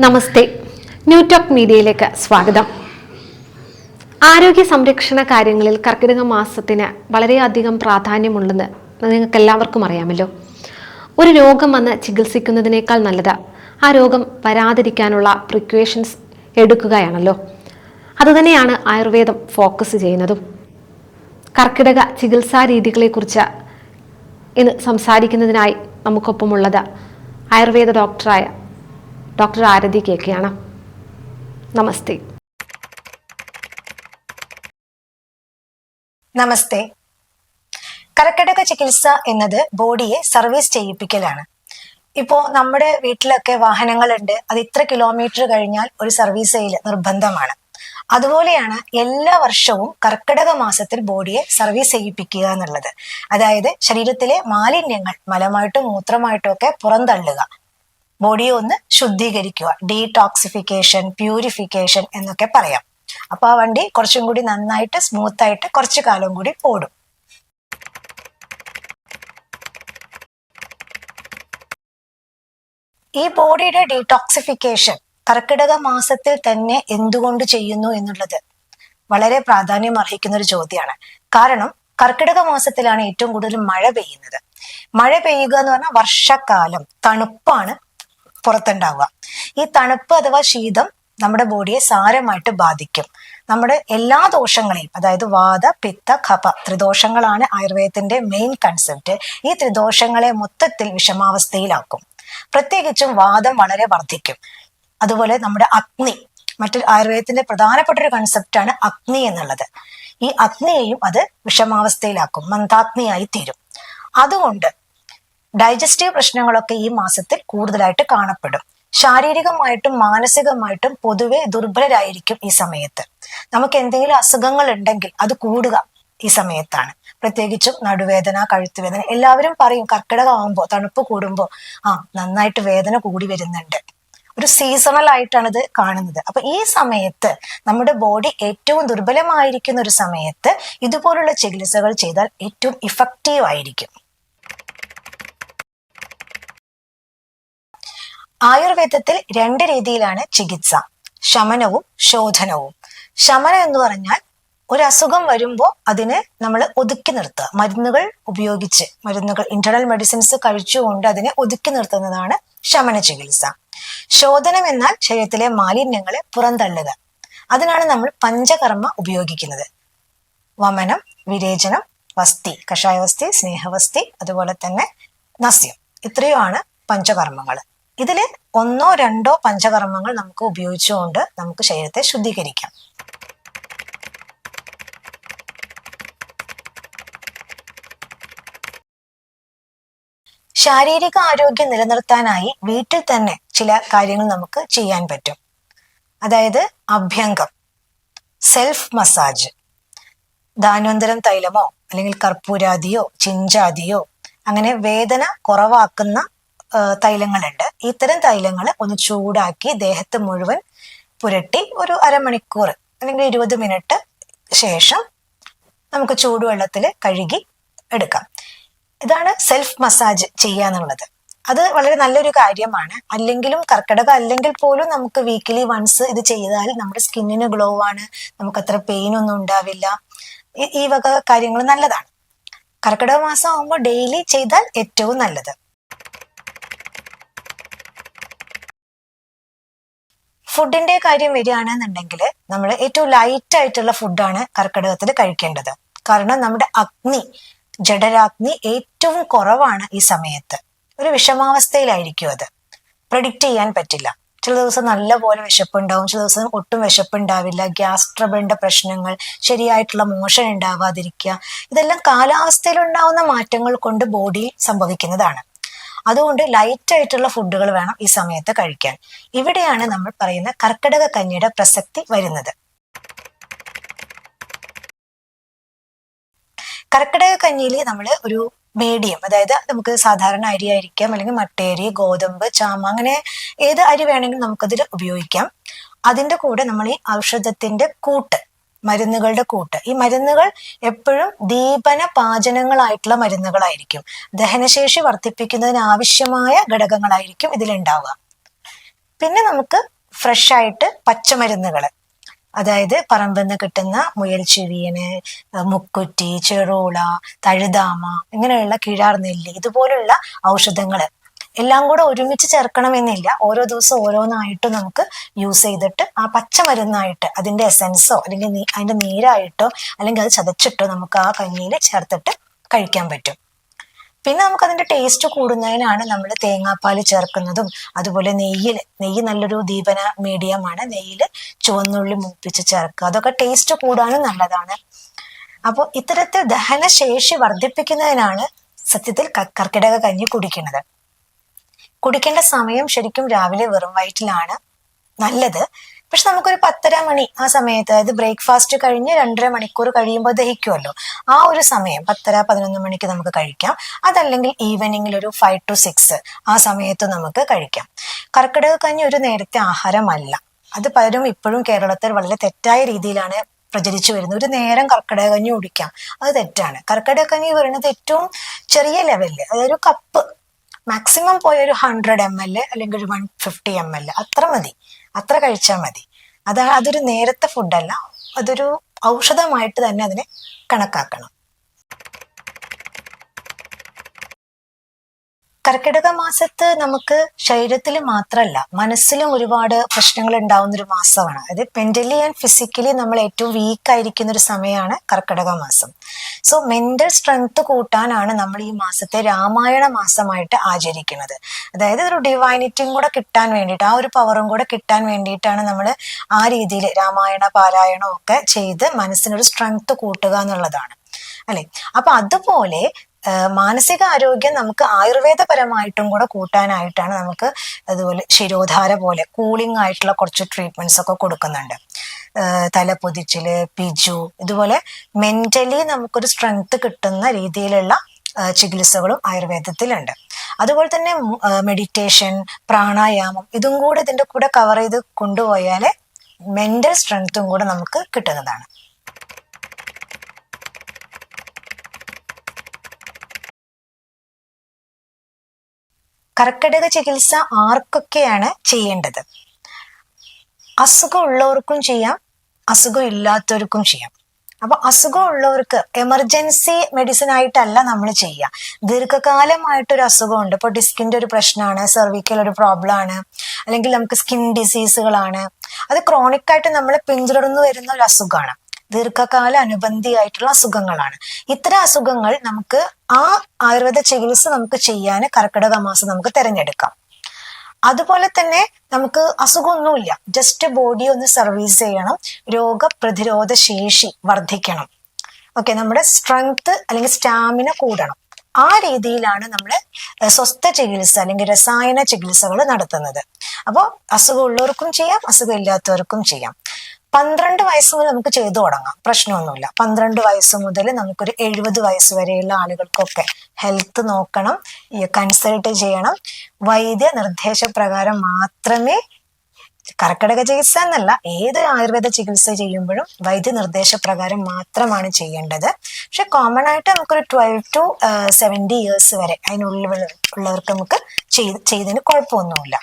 നമസ്തേ, ന്യൂടോക്ക് മീഡിയയിലേക്ക് സ്വാഗതം. ആരോഗ്യ സംരക്ഷണ കാര്യങ്ങളിൽ കർക്കിടക മാസത്തിന് വളരെയധികം പ്രാധാന്യമുണ്ടെന്ന് നിങ്ങൾക്ക് എല്ലാവർക്കും അറിയാമല്ലോ. ഒരു രോഗം വന്ന് ചികിത്സിക്കുന്നതിനേക്കാൾ നല്ലത് ആ രോഗം വരാതിരിക്കാനുള്ള പ്രിക്വേഷൻസ് എടുക്കുകയാണല്ലോ. അതുതന്നെയാണ് ആയുർവേദം ഫോക്കസ് ചെയ്യുന്നതും. കർക്കിടക ചികിത്സാ രീതികളെക്കുറിച്ച് ഇന്ന് സംസാരിക്കുന്നതിനായി നമുക്കൊപ്പമുള്ളത് ആയുർവേദ ഡോക്ടറായ ഡോക്ടർ ആരതി കേക്കെയാണ്. നമസ്തേ. നമസ്തേ. കർക്കിടക ചികിത്സ എന്നത് ബോഡിയെ സർവീസ് ചെയ്യിപ്പിക്കലാണ്. ഇപ്പോ നമ്മുടെ വീട്ടിലൊക്കെ വാഹനങ്ങളുണ്ട്, അത് ഇത്ര കിലോമീറ്റർ കഴിഞ്ഞാൽ ഒരു സർവീസ് ചെയ്യൽ നിർബന്ധമാണ്. അതുപോലെയാണ് എല്ലാ വർഷവും കർക്കിടക മാസത്തിൽ ബോഡിയെ സർവീസ് ചെയ്യിപ്പിക്കുക എന്നുള്ളത്. അതായത് ശരീരത്തിലെ മാലിന്യങ്ങൾ മലമായിട്ടും മൂത്രമായിട്ടും ഒക്കെ പുറന്തള്ളുക, ബോഡിയെ ഒന്ന് ശുദ്ധീകരിക്കുക, ഡീടോക്സിഫിക്കേഷൻ, പ്യൂരിഫിക്കേഷൻ എന്നൊക്കെ പറയാം. അപ്പൊ ആ വണ്ടി കുറച്ചും കൂടി നന്നായിട്ട് സ്മൂത്ത് ആയിട്ട് കുറച്ചു കാലം കൂടി ഓടും. ഈ ബോഡിയുടെ ഡീടോക്സിഫിക്കേഷൻ കർക്കിടക മാസത്തിൽ തന്നെ എന്തുകൊണ്ട് ചെയ്യുന്നു എന്നുള്ളത് വളരെ പ്രാധാന്യം അർഹിക്കുന്ന ഒരു ചോദ്യമാണ്. കാരണം കർക്കിടക മാസത്തിലാണ് ഏറ്റവും കൂടുതൽ മഴ പെയ്യുന്നത്. മഴ പെയ്യുക എന്ന് പറഞ്ഞാൽ വർഷക്കാലം തണുപ്പാണ് പുറത്തുണ്ടാവുക. ഈ തണുപ്പ് അഥവാ ശീതം നമ്മുടെ ബോഡിയെ സാരമായിട്ട് ബാധിക്കും. നമ്മുടെ എല്ലാ ദോഷങ്ങളെയും, അതായത് വാത, പിത്ത, കഫ ത്രിദോഷങ്ങളാണ് ആയുർവേദത്തിന്റെ മെയിൻ കൺസെപ്റ്റ്. ഈ ത്രിദോഷങ്ങളെ മൊത്തത്തിൽ വിഷമാവസ്ഥയിലാക്കും. പ്രത്യേകിച്ചും വാദം വളരെ വർദ്ധിക്കും. അതുപോലെ നമ്മുടെ അഗ്നി, മറ്റൊരു ആയുർവേദത്തിന്റെ പ്രധാനപ്പെട്ട ഒരു കൺസെപ്റ്റാണ് അഗ്നി എന്നുള്ളത്. ഈ അഗ്നിയെയും അത് വിഷമാവസ്ഥയിലാക്കും, മന്ദാഗ്നിയായി തീരും. അതുകൊണ്ട് ഡൈജസ്റ്റീവ് പ്രശ്നങ്ങളൊക്കെ ഈ മാസത്തിൽ കൂടുതലായിട്ട് കാണപ്പെടും. ശാരീരികമായിട്ടും മാനസികമായിട്ടും പൊതുവെ ദുർബലരായിരിക്കും ഈ സമയത്ത്. നമുക്ക് എന്തെങ്കിലും അസുഖങ്ങൾ ഉണ്ടെങ്കിൽ അത് കൂടുക ഈ സമയത്താണ്. പ്രത്യേകിച്ചും നടുവേദന, കഴുത്തുവേദന. എല്ലാവരും പറയും കർക്കിടകം ആവുമ്പോ, തണുപ്പ് കൂടുമ്പോ നന്നായിട്ട് വേദന കൂടി വരുന്നുണ്ട്. ഒരു സീസണൽ ആയിട്ടാണ് ഇത് കാണുന്നത്. അപ്പൊ ഈ സമയത്ത് നമ്മുടെ ബോഡി ഏറ്റവും ദുർബലമായിരിക്കുന്ന ഒരു സമയത്ത് ഇതുപോലുള്ള ചികിത്സകൾ ചെയ്താൽ ഏറ്റവും ഇഫക്റ്റീവ് ആയിരിക്കും. ആയുർവേദത്തിൽ രണ്ട് രീതിയിലാണ് ചികിത്സ: ശമനവും ശോധനവും. ശമനം എന്ന് പറഞ്ഞാൽ ഒരു അസുഖം വരുമ്പോൾ അതിനെ നമ്മൾ ഒതുക്കി നിർത്തുക, മരുന്നുകൾ ഉപയോഗിച്ച്, ഇന്റേണൽ മെഡിസിൻസ് കഴിച്ചുകൊണ്ട് അതിനെ ഒതുക്കി നിർത്തുന്നതാണ് ശമന ചികിത്സ. ശോധനം എന്നാൽ ശരീരത്തിലെ മാലിന്യങ്ങളെ പുറന്തള്ളുക. അതിനാണ് നമ്മൾ പഞ്ചകർമ്മ ഉപയോഗിക്കുന്നത്: വമനം, വിരേചനം, വസ്തി, കഷായവസ്തി, സ്നേഹവസ്തി, അതുപോലെ തന്നെ നസ്യം. ഇത്രയുമാണ് പഞ്ചകർമ്മങ്ങൾ. ഇതില് ഒന്നോ രണ്ടോ പഞ്ചകർമ്മങ്ങൾ നമുക്ക് ഉപയോഗിച്ചുകൊണ്ട് നമുക്ക് ശരീരത്തെ ശുദ്ധീകരിക്കാം. ശാരീരിക ആരോഗ്യം നിലനിർത്താനായി വീട്ടിൽ തന്നെ ചില കാര്യങ്ങൾ നമുക്ക് ചെയ്യാൻ പറ്റും. അതായത് അഭ്യംഗം, സെൽഫ് മസാജ്, ധാന്വന്തരം തൈലമോ അല്ലെങ്കിൽ കർപ്പൂരാദിയോ ചിഞ്ചാദിയോ, അങ്ങനെ വേദന കുറവാക്കുന്ന തൈലങ്ങളുണ്ട്. ഇത്തരം തൈലങ്ങൾ ഒന്ന് ചൂടാക്കി ദേഹത്ത് മുഴുവൻ പുരട്ടി ഒരു അരമണിക്കൂർ അല്ലെങ്കിൽ 20 മിനിറ്റ് ശേഷം നമുക്ക് ചൂടുവെള്ളത്തിൽ കഴുകി എടുക്കാം. ഇതാണ് സെൽഫ് മസാജ് ചെയ്യാന്നുള്ളത്. അത് വളരെ നല്ലൊരു കാര്യമാണ്. അല്ലെങ്കിലും കർക്കിടകം അല്ലെങ്കിൽ പോലും നമുക്ക് വീക്കിലി വൺസ് ഇത് ചെയ്താൽ നമ്മുടെ സ്കിന്നിന് ഗ്ലോ ആണ്, നമുക്ക് അത്ര പെയിൻ ഒന്നും ഉണ്ടാവില്ല. ഈ വക കാര്യങ്ങൾ നല്ലതാണ്. കർക്കിടക മാസം ആകുമ്പോൾ ഡെയിലി ചെയ്താൽ ഏറ്റവും നല്ലത്. ഫുഡിന്റെ കാര്യം വരികയാണെന്നുണ്ടെങ്കിൽ നമ്മൾ ഏറ്റവും ലൈറ്റ് ആയിട്ടുള്ള ഫുഡാണ് കർക്കിടകത്തിൽ കഴിക്കേണ്ടത്. കാരണം നമ്മുടെ അഗ്നി, ജഠരാഗ്നി ഏറ്റവും കുറവാണ് ഈ സമയത്ത്. ഒരു വിഷമാവസ്ഥയിലായിരിക്കും. അത് പ്രെഡിക്റ്റ് ചെയ്യാൻ പറ്റില്ല. ചില ദിവസം നല്ല പോലെ വിശപ്പുണ്ടാവും, ചില ദിവസം ഒട്ടും വിശപ്പുണ്ടാവില്ല. ഗ്യാസ് ട്രബിളിന്റെ പ്രശ്നങ്ങൾ, ശരിയായിട്ടുള്ള മോഷൻ ഉണ്ടാവാതിരിക്കുക, ഇതെല്ലാം കാലാവസ്ഥയിൽ ഉണ്ടാവുന്ന മാറ്റങ്ങൾ കൊണ്ട് ബോഡിയിൽ സംഭവിക്കുന്നതാണ്. അതുകൊണ്ട് ലൈറ്റ് ആയിട്ടുള്ള ഫുഡുകൾ വേണം ഈ സമയത്ത് കഴിക്കാൻ. ഇവിടെയാണ് നമ്മൾ പറയുന്ന കർക്കിടക കഞ്ഞിയുടെ പ്രസക്തി വരുന്നത്. കർക്കിടക കഞ്ഞിയിൽ നമ്മൾ ഒരു മീഡിയം, അതായത് നമുക്ക് സാധാരണ അരി ആയിരിക്കാം, അല്ലെങ്കിൽ മട്ടേരി, ഗോതമ്പ്, ചാമ, അങ്ങനെ ഏത് അരി വേണമെങ്കിലും നമുക്കതിൽ ഉപയോഗിക്കാം. അതിന്റെ കൂടെ നമ്മൾ ഈ ഔഷധത്തിന്റെ കൂട്ട്, മരുന്നുകളുടെ കൂട്ട്, ഈ മരുന്നുകൾ എപ്പോഴും ദീപന പാചനങ്ങളായിട്ടുള്ള മരുന്നുകളായിരിക്കും. ദഹനശേഷി വർദ്ധിപ്പിക്കുന്നതിന് ആവശ്യമായ ഘടകങ്ങളായിരിക്കും ഇതിലുണ്ടാവുക. പിന്നെ നമുക്ക് ഫ്രഷ് ആയിട്ട് പച്ചമരുന്നുകൾ, അതായത് പറമ്പിൽ നിന്ന് കിട്ടുന്ന മുയൽച്ചിവിയന്, മുക്കുറ്റി, ചെറൂള, തഴുതാമ, ഇങ്ങനെയുള്ള കിഴാർ നെല്ലി, ഇതുപോലുള്ള ഔഷധങ്ങൾ എല്ലാം കൂടെ ഒരുമിച്ച് ചേർക്കണമെന്നില്ല. ഓരോ ദിവസം ഓരോന്നായിട്ട് നമുക്ക് യൂസ് ചെയ്തിട്ട് ആ പച്ചമരുന്നായിട്ട് അതിന്റെ എസെൻസോ അല്ലെങ്കിൽ അതിന്റെ നീരായിട്ടോ അല്ലെങ്കിൽ അത് ചതച്ചിട്ടോ നമുക്ക് ആ കഞ്ഞിയിൽ ചേർത്തിട്ട് കഴിക്കാൻ പറ്റും. പിന്നെ നമുക്ക് അതിന്റെ ടേസ്റ്റ് കൂടുന്നതിനാണ് നമ്മൾ തേങ്ങാപ്പാൽ ചേർക്കുന്നതും. അതുപോലെ നെയ്യ് നല്ലൊരു ദീപന മീഡിയമാണ്. നെയ്യിൽ ചുവന്നുള്ളി മൂപ്പിച്ച് ചേർക്കുക, അതൊക്കെ ടേസ്റ്റ് കൂടാനും നല്ലതാണ്. അപ്പോൾ ഇത്തരത്തിൽ ദഹനശേഷി വർദ്ധിപ്പിക്കുന്നതിനാണ് സത്യത്തിൽ കർക്കിടക കഞ്ഞി കുടിക്കുന്നത്. കുടിക്കേണ്ട സമയം ശരിക്കും രാവിലെ വെറും വയറ്റിലാണ് നല്ലത്. പക്ഷെ നമുക്കൊരു 10:30 മണി ആ സമയത്ത്, അതായത് ബ്രേക്ക്ഫാസ്റ്റ് കഴിഞ്ഞ് 2.5 മണിക്കൂർ കഴിയുമ്പോൾ ദഹിക്കുമല്ലോ, ആ ഒരു സമയം 10-11 മണിക്ക് നമുക്ക് കഴിക്കാം. അതല്ലെങ്കിൽ ഈവനിങ്ങിൽ ഒരു 5 to 6 ആ സമയത്ത് നമുക്ക് കഴിക്കാം. കർക്കിടക കഞ്ഞി ഒരു നേരത്തെ ആഹാരമല്ല. അത് പലരും ഇപ്പോഴും കേരളത്തിൽ വളരെ തെറ്റായ രീതിയിലാണ് പ്രചരിച്ചു വരുന്നത്. ഒരു നേരം കർക്കിടക കഞ്ഞി കുടിക്കാം, അത് തെറ്റാണ്. കർക്കിടക കഞ്ഞി പറയുന്നത് ഏറ്റവും ചെറിയ ലെവലില്, അതായത് ഒരു കപ്പ് മാക്സിമം പോയ ഒരു 100 ml അല്ലെങ്കിൽ ഒരു 150 ml അത്ര മതി, അത്ര കഴിച്ചാൽ മതി. അതൊരു നേരത്തെ ഫുഡല്ല, അതൊരു ഔഷധമായിട്ട് തന്നെ അതിനെ കണക്കാക്കണം. കർക്കിടക മാസത്ത് നമുക്ക് ശരീരത്തിൽ മാത്രമല്ല മനസ്സിലും ഒരുപാട് പ്രശ്നങ്ങൾ ഉണ്ടാവുന്ന ഒരു മാസമാണ്. അതായത് മെന്റലി ആൻഡ് ഫിസിക്കലി നമ്മൾ ഏറ്റവും വീക്ക് ആയിരിക്കുന്ന ഒരു സമയമാണ് കർക്കിടക മാസം. സോ മെന്റൽ സ്ട്രെങ്ത് കൂട്ടാനാണ് നമ്മൾ ഈ മാസത്തെ രാമായണ മാസമായിട്ട് ആചരിക്കുന്നത്. അതായത് ഒരു ഡിവൈനിറ്റിയും കൂടെ കിട്ടാൻ വേണ്ടിയിട്ട്, ആ ഒരു പവറും കൂടെ കിട്ടാൻ വേണ്ടിയിട്ടാണ് നമ്മൾ ആ രീതിയിൽ രാമായണ പാരായണം ഒക്കെ ചെയ്ത് മനസ്സിനൊരു സ്ട്രെങ്ത് കൂട്ടുക എന്നുള്ളതാണ് അല്ലെ. അപ്പൊ അതുപോലെ മാനസിക ആരോഗ്യം നമുക്ക് ആയുർവേദപരമായിട്ടും കൂടെ കൂട്ടാനായിട്ടാണ് നമുക്ക് അതുപോലെ ശിരോധാര പോലെ കൂളിംഗ് ആയിട്ടുള്ള കുറച്ച് ട്രീറ്റ്മെന്റ്സ് ഒക്കെ കൊടുക്കുന്നുണ്ട്. തലപ്പൊതിച്ചില്, പിജു, ഇതുപോലെ മെന്റലി നമുക്കൊരു സ്ട്രെങ്ത് കിട്ടുന്ന രീതിയിലുള്ള ചികിത്സകളും ആയുർവേദത്തിലുണ്ട്. അതുപോലെ തന്നെ മെഡിറ്റേഷൻ, പ്രാണായാമം, ഇതും കൂടെ ഇതിന്റെ കൂടെ കവർ ചെയ്ത് കൊണ്ടുപോയാൽ മെന്റൽ സ്ട്രെങ്ത്തും കൂടെ നമുക്ക് കിട്ടുന്നതാണ്. കർക്കിടക ചികിത്സ ആർക്കൊക്കെയാണ് ചെയ്യേണ്ടത്? അസുഖം ഉള്ളവർക്കും ചെയ്യാം, അസുഖം ഇല്ലാത്തവർക്കും ചെയ്യാം. അപ്പൊ അസുഖം ഉള്ളവർക്ക് എമർജൻസി മെഡിസിൻ ആയിട്ടല്ല നമ്മൾ ചെയ്യുക. ദീർഘകാലമായിട്ടൊരു അസുഖമുണ്ട്, ഇപ്പൊ ഡിസ്കിന്റെ ഒരു പ്രശ്നമാണ്, സെർവിക്കൽ ഒരു പ്രോബ്ലം ആണ്, അല്ലെങ്കിൽ നമുക്ക് സ്കിൻ ഡിസീസുകളാണ്, അത് ക്രോണിക് ആയിട്ട് നമ്മൾ പിന്തുടർന്നു വരുന്ന ഒരു അസുഖമാണ്, ദീർഘകാല അനുബന്ധിയായിട്ടുള്ള അസുഖങ്ങളാണ്. ഇത്തരം അസുഖങ്ങൾ നമുക്ക് ആ ആയുർവേദ ചികിത്സ നമുക്ക് ചെയ്യാൻ കർക്കിടക മാസം നമുക്ക് തിരഞ്ഞെടുക്കാം. അതുപോലെ തന്നെ നമുക്ക് അസുഖമൊന്നുമില്ല, ജസ്റ്റ് ബോഡി ഒന്ന് സർവീസ് ചെയ്യണം, രോഗപ്രതിരോധ ശേഷി വർദ്ധിക്കണം, ഓക്കെ, നമ്മുടെ സ്ട്രെങ്ത് അല്ലെങ്കിൽ സ്റ്റാമിന കൂടണം. ആ രീതിയിലാണ് നമ്മൾ സ്വസ്ഥ ചികിത്സ അല്ലെങ്കിൽ രസായന ചികിത്സകൾ നടത്തുന്നത്. അപ്പോൾ അസുഖമുള്ളവർക്കും ചെയ്യാം, അസുഖം ഇല്ലാത്തവർക്കും ചെയ്യാം. 12 വയസ്സ് മുതൽ നമുക്ക് ചെയ്തു തുടങ്ങാം, പ്രശ്നമൊന്നുമില്ല. 12 വയസ്സ് മുതൽ നമുക്കൊരു 70 വയസ്സ് വരെയുള്ള ആളുകൾക്കൊക്കെ ഹെൽത്ത് നോക്കണം, കൺസൾട്ട് ചെയ്യണം. വൈദ്യ നിർദ്ദേശപ്രകാരം മാത്രമേ, കർക്കിടക ചികിത്സ എന്നല്ല, ഏത് ആയുർവേദ ചികിത്സ ചെയ്യുമ്പോഴും വൈദ്യ നിർദ്ദേശപ്രകാരം മാത്രമാണ് ചെയ്യേണ്ടത്. പക്ഷെ കോമൺ ആയിട്ട് നമുക്കൊരു 12 to 70 years വരെ അതിനുള്ളിൽ ഉള്ളവർക്ക് നമുക്ക് ചെയ്തതിന് കുഴപ്പമൊന്നുമില്ല.